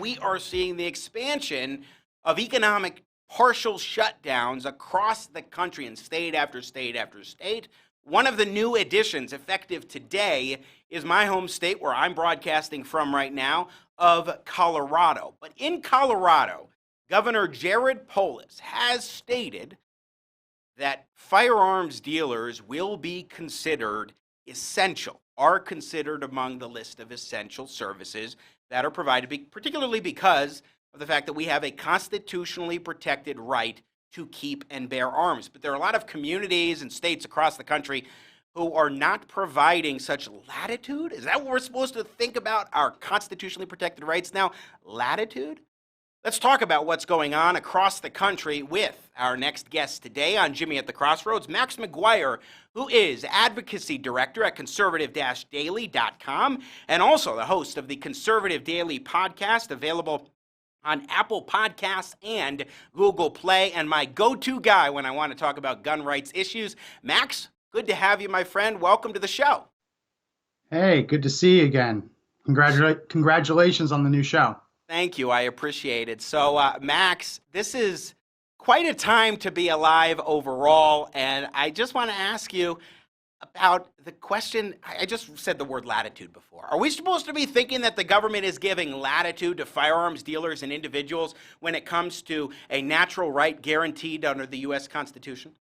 we are seeing the expansion of economic partial shutdowns across the country in state after state after state. One of the new additions effective today is my home state, where I'm broadcasting from right now, of Colorado. But in Colorado, Governor Jared Polis has stated that firearms dealers will be considered essential, are considered among the list of essential services that are provided, particularly because of the fact that we have a constitutionally protected right to keep and bear arms. But there are a lot of communities and states across the country who are not providing such latitude. Is that what we're supposed to think about, our constitutionally protected rights now? Latitude? Let's talk about what's going on across the country with our next guest today on Jimmy at the Crossroads, Max McGuire, who is Advocacy Director at conservative-daily.com and also the host of the Conservative Daily podcast, available on Apple Podcasts and Google Play, and my go-to guy when I want to talk about gun rights issues. Max, good to have you, my friend. Welcome to the show. Hey, good to see you again. Congratulations on the new show. Thank you. I appreciate it. So, Max, this is quite a time to be alive overall, and I just want to ask you about the question. I just said the word latitude before. Are we supposed to be thinking that the government is giving latitude to firearms dealers and individuals when it comes to a natural right guaranteed under the U.S. Constitution?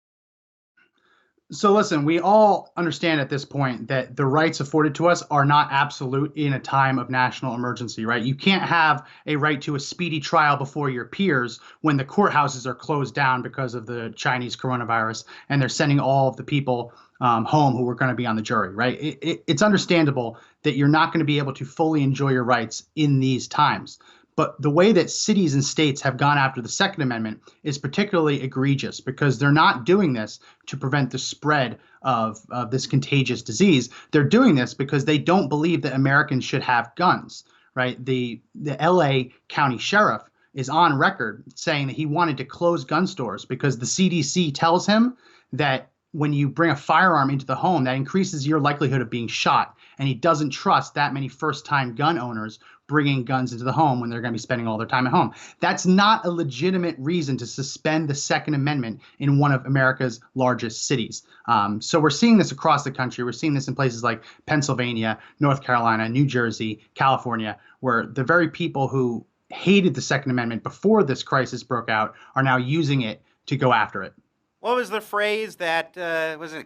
So listen, we all understand at this point that the rights afforded to us are not absolute in a time of national emergency, right? You can't have a right to a speedy trial before your peers when the courthouses are closed down because of the Chinese coronavirus and they're sending all of the people home who were going to be on the jury, right? It's understandable that you're not going to be able to fully enjoy your rights in these times. But the way that cities and states have gone after the Second Amendment is particularly egregious because they're not doing this to prevent the spread of this contagious disease. They're doing this because they don't believe that Americans should have guns, right? The LA County Sheriff is on record saying that he wanted to close gun stores because the CDC tells him that when you bring a firearm into the home, that increases your likelihood of being shot. And he doesn't trust that many first-time gun owners bringing guns into the home when they're going to be spending all their time at home. That's not a legitimate reason to suspend the Second Amendment in one of America's largest cities. So we're seeing this across the country. We're seeing this in places like Pennsylvania, North Carolina, New Jersey, California, where the very people who hated the Second Amendment before this crisis broke out are now using it to go after it. What was the phrase that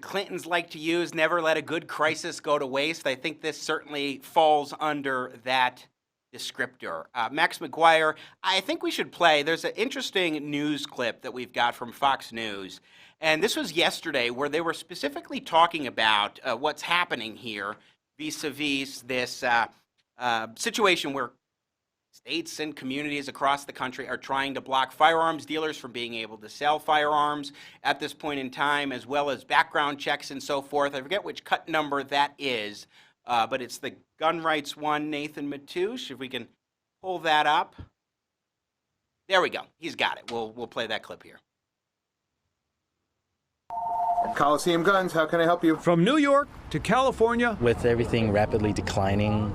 Clintons like to use, never let a good crisis go to waste? I think this certainly falls under that descriptor. Max McGuire, I think we should play. There's an interesting news clip that we've got from Fox News, and this was yesterday where they were specifically talking about what's happening here vis-a-vis this situation where states and communities across the country are trying to block firearms dealers from being able to sell firearms at this point in time, as well as background checks and so forth. I forget which cut number that is, but it's the gun rights one, Nathan Matoush. If we can pull that up. There we go. He's got it. We'll play that clip here. Coliseum Guns, how can I help you? From New York to California. With everything rapidly declining,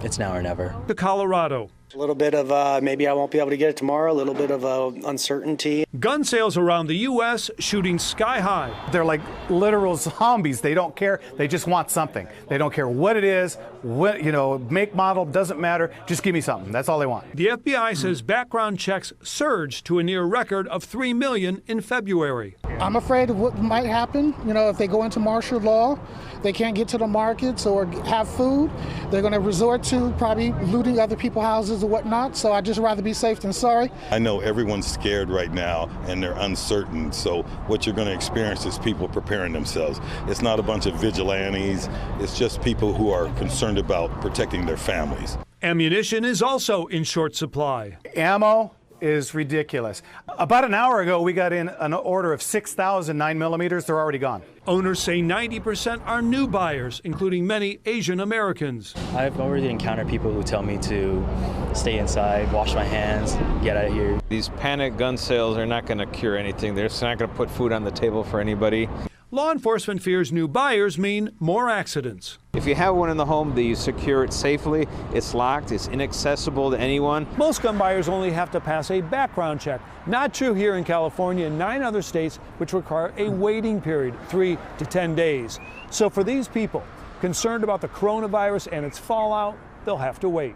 it's now or never. To Colorado. A little bit of maybe I won't be able to get it tomorrow, a little bit of uncertainty. Gun sales around the U.S. shooting sky high. They're like literal zombies. They don't care. They just want something. They don't care what it is, what, make, model, doesn't matter. Just give me something. That's all they want. The FBI says background checks surged to a near record of 3 million in February. I'm afraid of what might happen. If they go into martial law, they can't get to the markets or have food. They're going to resort to probably looting other people's houses or whatnot. So I'd just rather be safe than sorry. I know everyone's scared right now and they're uncertain. So what you're going to experience is people preparing themselves. It's not a bunch of vigilantes. It's just people who are concerned about protecting their families. Ammunition is also in short supply. Ammo is ridiculous. About an hour ago, we got in an order of 6,000 9mm. They're already gone. Owners say 90% are new buyers, including many Asian Americans. I've already encountered people who tell me to stay inside, wash my hands, get out of here. These panic gun sales are not going to cure anything. They're just not going to put food on the table for anybody. law enforcement fears new buyers mean more accidents. If you have one in the home, do you secure it safely? It's locked, it's inaccessible to anyone. Most gun buyers only have to pass a background check. Not true here in California and 9 other states, which require a waiting period, 3 to 10 days. So for these people concerned about the coronavirus and its fallout, they'll have to wait.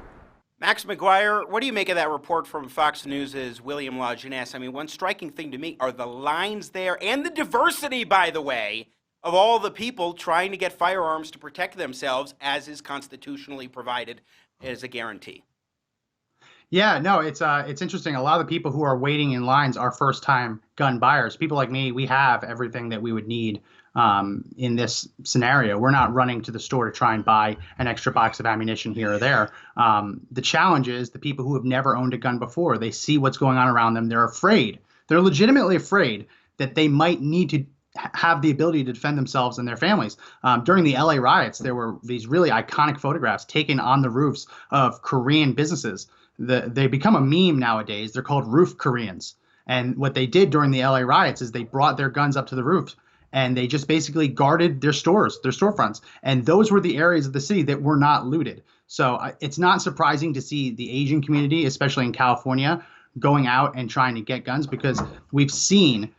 Max McGuire, what do you make of that report from Fox News' William Lajeunesse? I mean, one striking thing to me are the lines there and the diversity, by the way, of all the people trying to get firearms to protect themselves, as is constitutionally provided as a guarantee. Yeah, no, it's interesting. A lot of the people who are waiting in lines are first-time gun buyers. People like me, we have everything that we would need in this scenario. We're not running to the store to try and buy an extra box of ammunition here or there. The challenge is the people who have never owned a gun before. They see what's going on around them. They're afraid. They're legitimately afraid that they might need to have the ability to defend themselves and their families. During the LA riots, there were these really iconic photographs taken on the roofs of Korean businesses. They become a meme nowadays. They're called roof Koreans. And what they did during the LA riots is they brought their guns up to the roof and they just basically guarded their stores, their storefronts. And those were the areas of the city that were not looted. So it's not surprising to see the Asian community, especially in California, going out and trying to get guns, because we've seen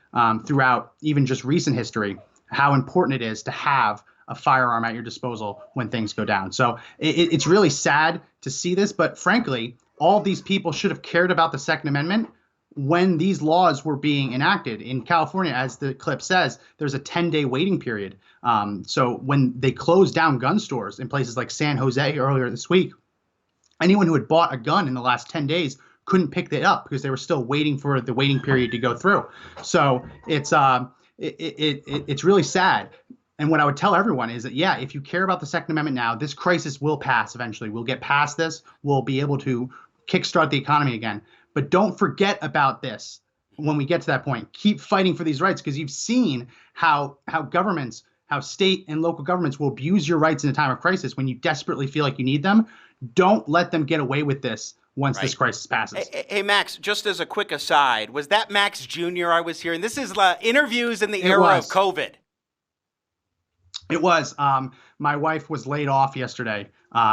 throughout even just recent history how important it is to have a firearm at your disposal when things go down. So it's really sad to see this, but frankly, all these people should have cared about the Second Amendment when these laws were being enacted. In California, as the clip says, there's a 10-day waiting period. So when they closed down gun stores in places like San Jose earlier this week, anyone who had bought a gun in the last 10 days couldn't pick it up because they were still waiting for the waiting period to go through. So it's really sad. And what I would tell everyone is that, yeah, if you care about the Second Amendment now, this crisis will pass eventually. We'll get past this. We'll be able to kickstart the economy again. But don't forget about this when we get to that point. Keep fighting for these rights, because you've seen how governments, how state and local governments will abuse your rights in a time of crisis when you desperately feel like you need them. Don't let them get away with this once this crisis passes. Hey, Max, just as a quick aside, was that Max Jr. I was hearing? This is interviews in the era of COVID. It was. My wife was laid off yesterday,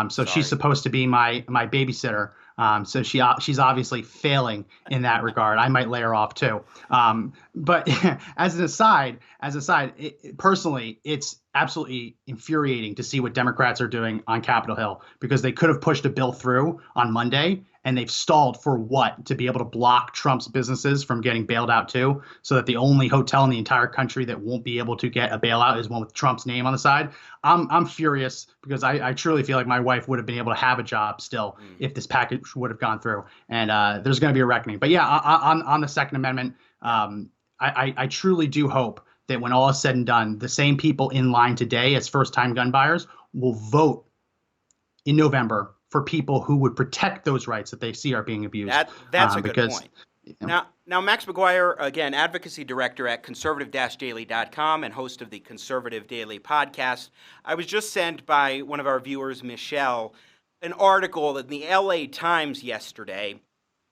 so she's supposed to be my babysitter. So she's obviously failing in that regard. I might lay her off too. But as an aside, personally, it's absolutely infuriating to see what Democrats are doing on Capitol Hill, because they could have pushed a bill through on Monday, and they've stalled for what? To be able to block Trump's businesses from getting bailed out too, so that the only hotel in the entire country that won't be able to get a bailout is one with Trump's name on the side. I'm furious, because I truly feel like my wife would have been able to have a job still if this package would have gone through. And there's going to be a reckoning. But yeah, on the Second Amendment, I truly do hope that when all is said and done, the same people in line today as first-time gun buyers will vote in November for people who would protect those rights that they see are being abused. That's a good point. Now, Max McGuire, again, advocacy director at conservative-daily.com and host of the Conservative Daily podcast. I was just sent by one of our viewers, Michelle, an article in the LA Times yesterday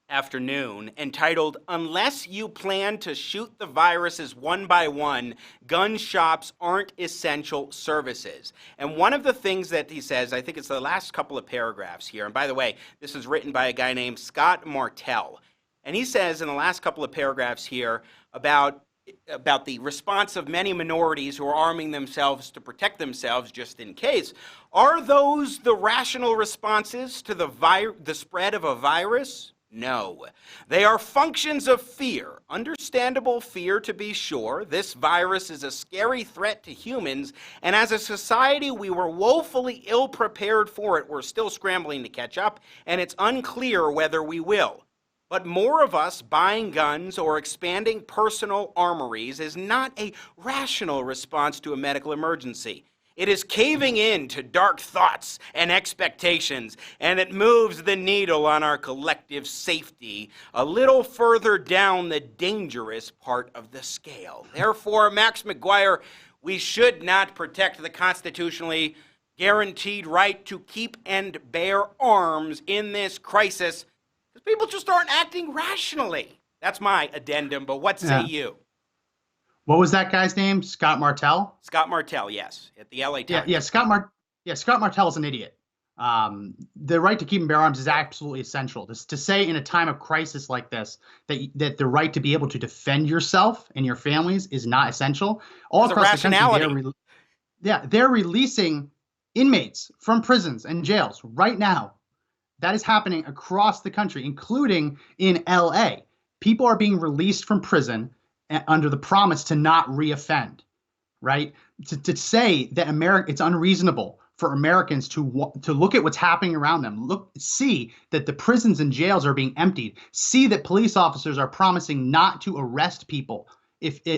afternoon entitled, "Unless you plan to shoot the viruses one by one, gun shops aren't essential services." And one of the things that he says, I think it's the last couple of paragraphs here, and by the way, this is written by a guy named Scott Martell. And he says in the last couple of paragraphs here about the response of many minorities who are arming themselves to protect themselves just in case. Are those the rational responses to the spread of a virus? No. They are functions of fear. Understandable fear, to be sure. This virus is a scary threat to humans, and as a society, we were woefully ill-prepared for it. We're still scrambling to catch up, and it's unclear whether we will. But more of us buying guns or expanding personal armories is not a rational response to a medical emergency. It is caving in to dark thoughts and expectations, and it moves the needle on our collective safety a little further down the dangerous part of the scale. Therefore, Max McGuire, we should not protect the constitutionally guaranteed right to keep and bear arms in this crisis, because people just aren't acting rationally. That's my addendum, but what say you? What was that guy's name? Scott Martell? Scott Martell, yes, at the LA Times. Scott Martell is an idiot. The right to keep and bear arms is absolutely essential. To say in a time of crisis like this that the right to be able to defend yourself and your families is not essential. All across the country, they're releasing inmates from prisons and jails right now. That is happening across the country, including in LA. People are being released from prison under the promise to not reoffend, right? To say that it's unreasonable for Americans to look at what's happening around them, see that the prisons and jails are being emptied, see that police officers are promising not to arrest people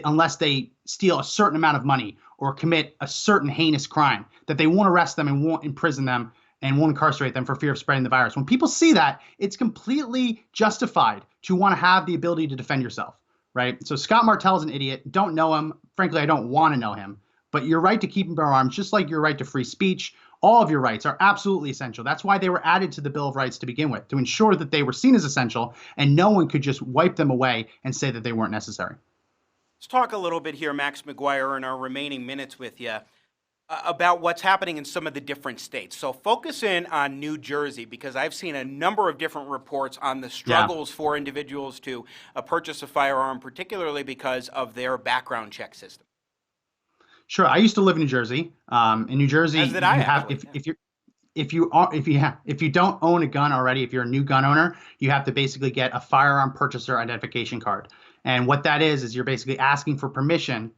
unless they steal a certain amount of money or commit a certain heinous crime, that they won't arrest them and won't imprison them and won't incarcerate them for fear of spreading the virus. When people see that, it's completely justified to want to have the ability to defend yourself, right? So Scott Martell is an idiot. Don't know him. Frankly, I don't want to know him. But your right to keep and bear arms, just like your right to free speech, all of your rights are absolutely essential. That's why they were added to the Bill of Rights to begin with, to ensure that they were seen as essential and no one could just wipe them away and say that they weren't necessary. Let's talk a little bit here, Max McGuire, in our remaining minutes with you, about what's happening in some of the different states. So focus in on New Jersey, because I've seen a number of different reports on the struggles for individuals to purchase a firearm, particularly because of their background check system. Sure, I used to live in New Jersey. In New Jersey, As did I, if you don't own a gun already, if you're a new gun owner, you have to basically get a firearm purchaser identification card. And what that is you're basically asking for permission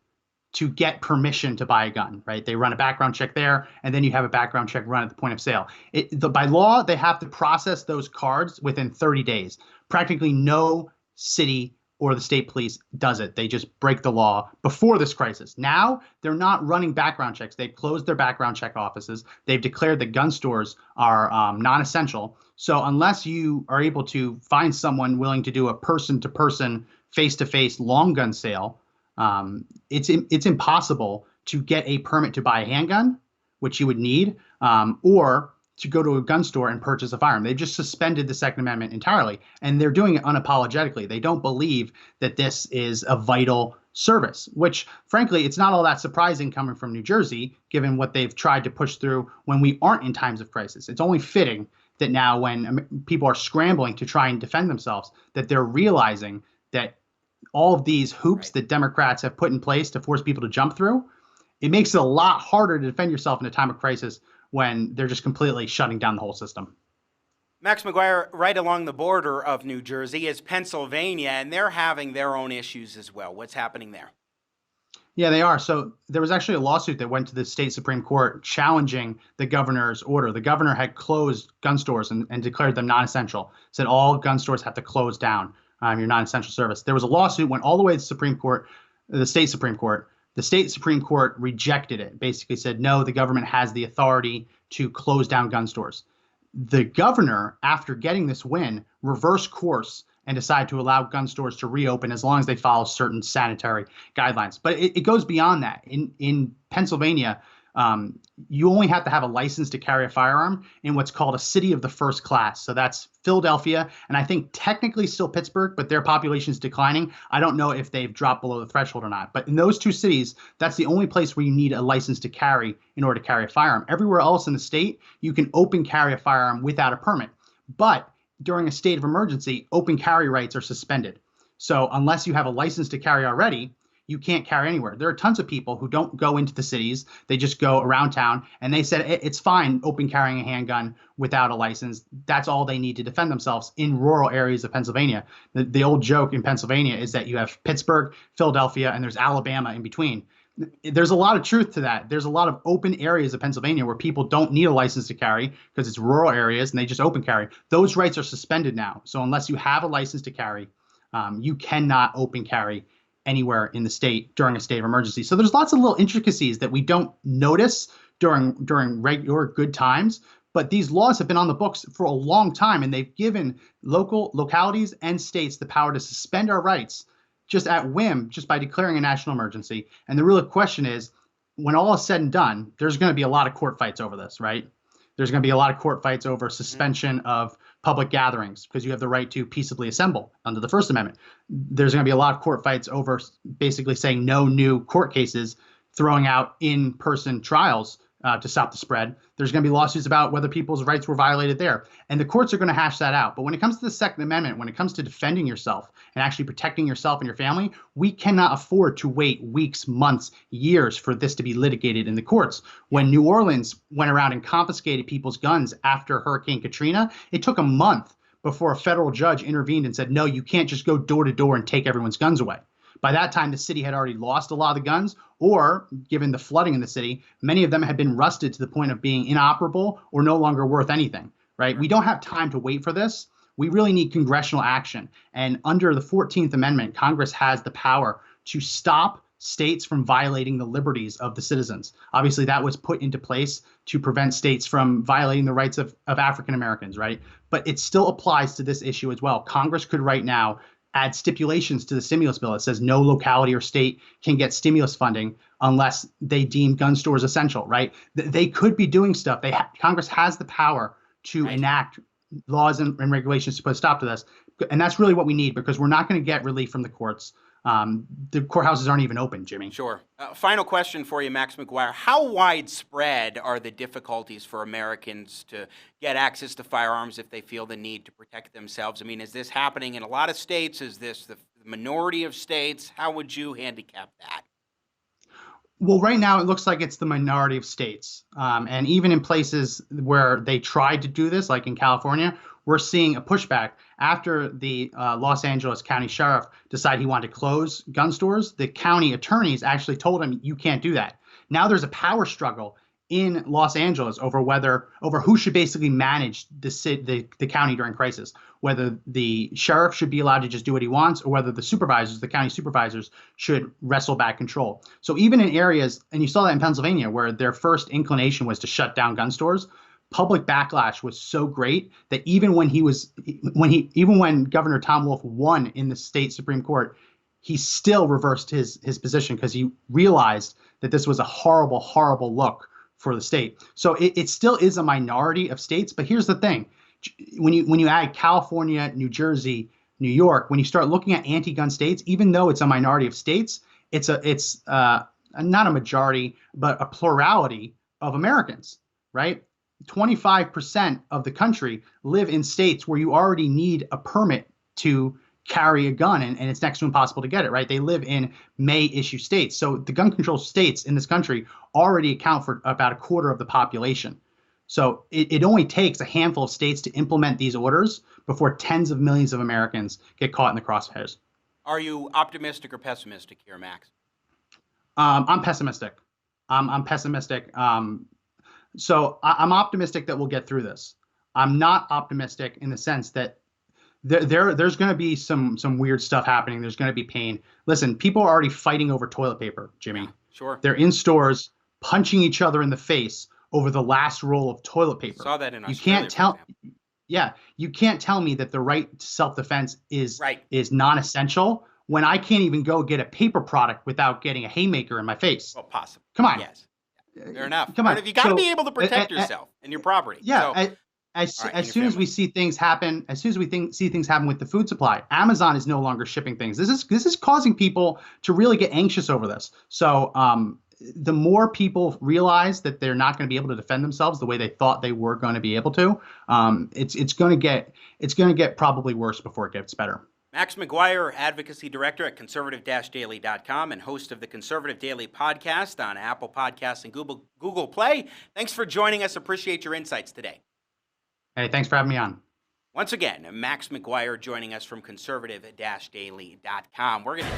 to get permission to buy a gun, right? They run a background check there, and then you have a background check run at the point of sale. By law, they have to process those cards within 30 days. Practically no city or the state police does it. They just break the law before this crisis. Now, they're not running background checks. They've closed their background check offices. They've declared that gun stores are non-essential. So unless you are able to find someone willing to do a person-to-person, face-to-face long gun sale, it's impossible to get a permit to buy a handgun, which you would need, or to go to a gun store and purchase a firearm. They've just suspended the Second Amendment entirely, and they're doing it unapologetically. They don't believe that this is a vital service, which, frankly, it's not all that surprising coming from New Jersey, given what they've tried to push through when we aren't in times of crisis. It's only fitting that now, when people are scrambling to try and defend themselves, that they're realizing that all of these hoops that Democrats have put in place to force people to jump through, it makes it a lot harder to defend yourself in a time of crisis when they're just completely shutting down the whole system. Max McGuire, right along the border of New Jersey is Pennsylvania, and they're having their own issues as well. What's happening there? Yeah, they are. So there was actually a lawsuit that went to the state Supreme Court challenging the governor's order. The governor had closed gun stores and declared them non-essential, said all gun stores have to close down your non-essential service. There was a lawsuit, went all the way to the Supreme Court, the state Supreme Court. The state Supreme Court rejected it, basically said, no, the government has the authority to close down gun stores. The governor, after getting this win, reversed course and decided to allow gun stores to reopen as long as they follow certain sanitary guidelines. But it goes beyond that. In Pennsylvania, you only have to have a license to carry a firearm in what's called a city of the first class. So that's Philadelphia, and I think technically still Pittsburgh, but their population is declining. I don't know if they've dropped below the threshold or not. But in those two cities, that's the only place where you need a license to carry in order to carry a firearm. Everywhere else in the state, you can open carry a firearm without a permit. But during a state of emergency, open carry rights are suspended. So unless you have a license to carry already, you can't carry anywhere. There are tons of people who don't go into the cities. They just go around town, and they said it's fine open carrying a handgun without a license. That's all they need to defend themselves in rural areas of Pennsylvania. The old joke in Pennsylvania is that you have Pittsburgh, Philadelphia, and there's Alabama in between. There's a lot of truth to that. There's a lot of open areas of Pennsylvania where people don't need a license to carry because it's rural areas and they just open carry. Those rights are suspended now. So unless you have a license to carry, you cannot open carry anywhere in the state during a state of emergency. So there's lots of little intricacies that we don't notice during regular good times, but these laws have been on the books for a long time, and they've given localities and states the power to suspend our rights just at whim, just by declaring a national emergency. And the real question is, when all is said and done, there's going to be a lot of court fights over this, right? There's going to be a lot of court fights over suspension of public gatherings because you have the right to peaceably assemble under the First Amendment. There's going to be a lot of court fights over basically saying no new court cases, throwing out in-person trials to stop the spread. There's going to be lawsuits about whether people's rights were violated there. And the courts are going to hash that out. But when it comes to the Second Amendment, when it comes to defending yourself and actually protecting yourself and your family, we cannot afford to wait weeks, months, years for this to be litigated in the courts. When New Orleans went around and confiscated people's guns after Hurricane Katrina, it took a month before a federal judge intervened and said, no, you can't just go door to door and take everyone's guns away. By that time, the city had already lost a lot of the guns, or given the flooding in the city, many of them had been rusted to the point of being inoperable or no longer worth anything, right? We don't have time to wait for this. We really need congressional action. And under the 14th Amendment, Congress has the power to stop states from violating the liberties of the citizens. Obviously, that was put into place to prevent states from violating the rights of African Americans, right? But it still applies to this issue as well. Congress could right now add stipulations to the stimulus bill that says no locality or state can get stimulus funding unless they deem gun stores essential, right? They could be doing stuff. Congress has the power to enact laws and regulations to put a stop to this. And that's really what we need, because we're not going to get relief from the courts. The courthouses aren't even open, Jimmy. Sure. Final question for you, Max McGuire. How widespread are the difficulties for Americans to get access to firearms if they feel the need to protect themselves? I mean, is this happening in a lot of states? Is this the minority of states? How would you handicap that? Well, right now it looks like it's the minority of states. And even in places where they tried to do this, like in California, we're seeing a pushback. After the Los Angeles County Sheriff decided he wanted to close gun stores, the county attorneys actually told him, you can't do that. Now there's a power struggle in Los Angeles over who should basically manage the county during crisis, whether the sheriff should be allowed to just do what he wants, or whether the county supervisors should wrestle back control. So even in areas, and you saw that in Pennsylvania, where their first inclination was to shut down gun stores, public backlash was so great that even when Governor Tom Wolf won in the state Supreme Court, he still reversed his position because he realized that this was a horrible, horrible look for the state. So it still is a minority of states. But here's the thing. When you add California, New Jersey, New York, when you start looking at anti-gun states, even though it's a minority of states, it's not a majority, but a plurality of Americans, right? 25% of the country live in states where you already need a permit to carry a gun, and it's next to impossible to get it, right? They live in may-issue states. So the gun control states in this country already account for about a quarter of the population. So it only takes a handful of states to implement these orders before tens of millions of Americans get caught in the crosshairs. Are you optimistic or pessimistic here, Max? I'm pessimistic. I'm pessimistic. So I'm optimistic that we'll get through this. I'm not optimistic in the sense that there's going to be some weird stuff happening. There's going to be pain. Listen, people are already fighting over toilet paper, Jimmy. Yeah, sure. They're in stores punching each other in the face over the last roll of toilet paper. Saw that in Australia. You can't tell me that the right to self-defense is non-essential when I can't even go get a paper product without getting a haymaker in my face. Well, possible. Come on. Yes. Fair enough. Come on. You got to be able to protect yourself and your property. Yeah. As soon as we see things happen, see things happen with the food supply, Amazon is no longer shipping things. This is causing people to really get anxious over this. So the more people realize that they're not going to be able to defend themselves the way they thought they were going to be able to, it's going to get probably worse before it gets better. Max McGuire, Advocacy Director at conservative-daily.com and host of the Conservative Daily Podcast on Apple Podcasts and Google Play. Thanks for joining us. Appreciate your insights today. Hey, thanks for having me on. Once again, Max McGuire joining us from conservative-daily.com. We're going to